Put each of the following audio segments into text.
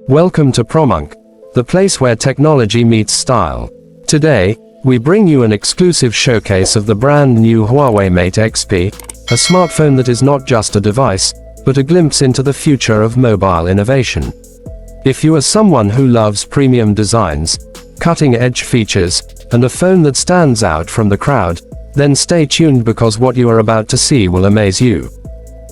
Welcome to ProMonk, the place where technology meets style. Today, we bring you an exclusive showcase of the brand new Huawei Mate XP, a smartphone that is not just a device, but a glimpse into the future of mobile innovation. If you are someone who loves premium designs, cutting-edge features, and a phone that stands out from the crowd, then stay tuned because what you are about to see will amaze you.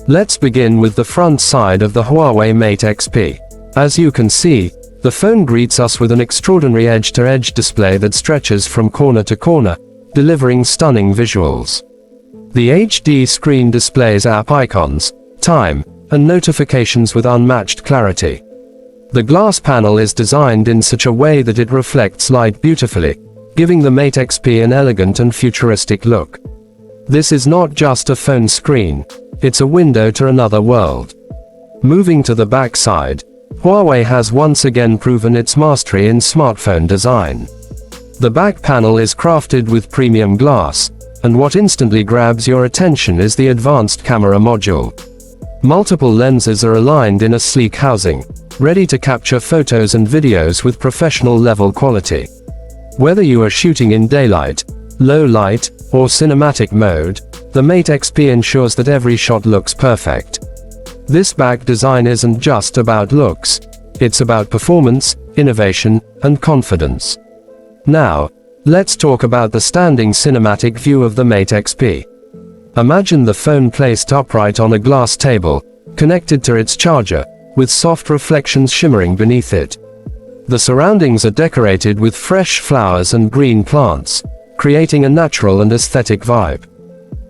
Let's begin with the front side of the Huawei Mate XP. As you can see, the phone greets us with an extraordinary edge-to-edge display that stretches from corner to corner, delivering stunning visuals. The HD screen displays app icons, time, and notifications with unmatched clarity. The glass panel is designed in such a way that it reflects light beautifully, giving the Mate XP an elegant and futuristic look. This is not just a phone screen, it's a window to another world. Moving to the back side, Huawei has once again proven its mastery in smartphone design. The back panel is crafted with premium glass, and what instantly grabs your attention is the advanced camera module. Multiple lenses are aligned in a sleek housing, ready to capture photos and videos with professional-level quality. Whether you are shooting in daylight, low light, or cinematic mode, the Mate XP ensures that every shot looks perfect. This back design isn't just about looks, it's about performance, innovation, and confidence. Now, let's talk about the standing cinematic view of the Mate XP. Imagine the phone placed upright on a glass table, connected to its charger, with soft reflections shimmering beneath it. The surroundings are decorated with fresh flowers and green plants, creating a natural and aesthetic vibe.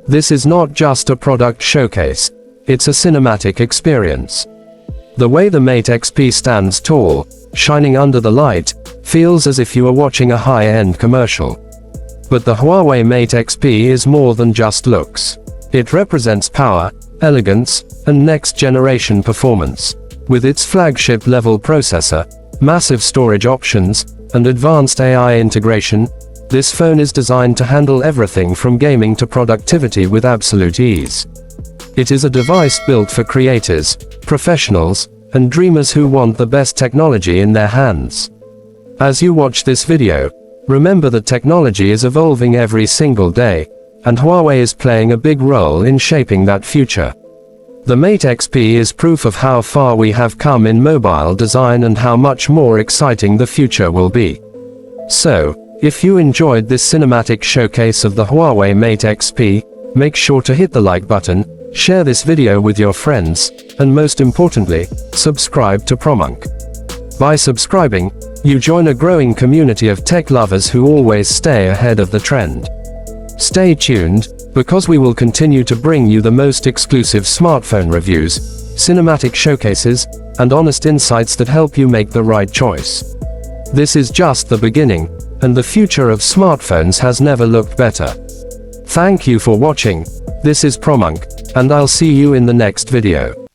This is not just a product showcase, it's a cinematic experience. The way the Mate XP stands tall, shining under the light, feels as if you are watching a high-end commercial. But the Huawei Mate XP is more than just looks. It represents power, elegance, and next-generation performance. With its flagship-level processor, massive storage options, and advanced AI integration, this phone is designed to handle everything from gaming to productivity with absolute ease. It is a device built for creators, professionals, and dreamers who want the best technology in their hands. As you watch this video, remember that technology is evolving every single day, and Huawei is playing a big role in shaping that future. The Mate XP is proof of how far we have come in mobile design and how much more exciting the future will be. So, if you enjoyed this cinematic showcase of the Huawei Mate XP, make sure to hit the like button, share this video with your friends, and most importantly, subscribe to ProMonk. By subscribing, you join a growing community of tech lovers who always stay ahead of the trend. Stay tuned, because we will continue to bring you the most exclusive smartphone reviews, cinematic showcases, and honest insights that help you make the right choice. This is just the beginning, and the future of smartphones has never looked better. Thank you for watching. This is ProMonk, and I'll see you in the next video.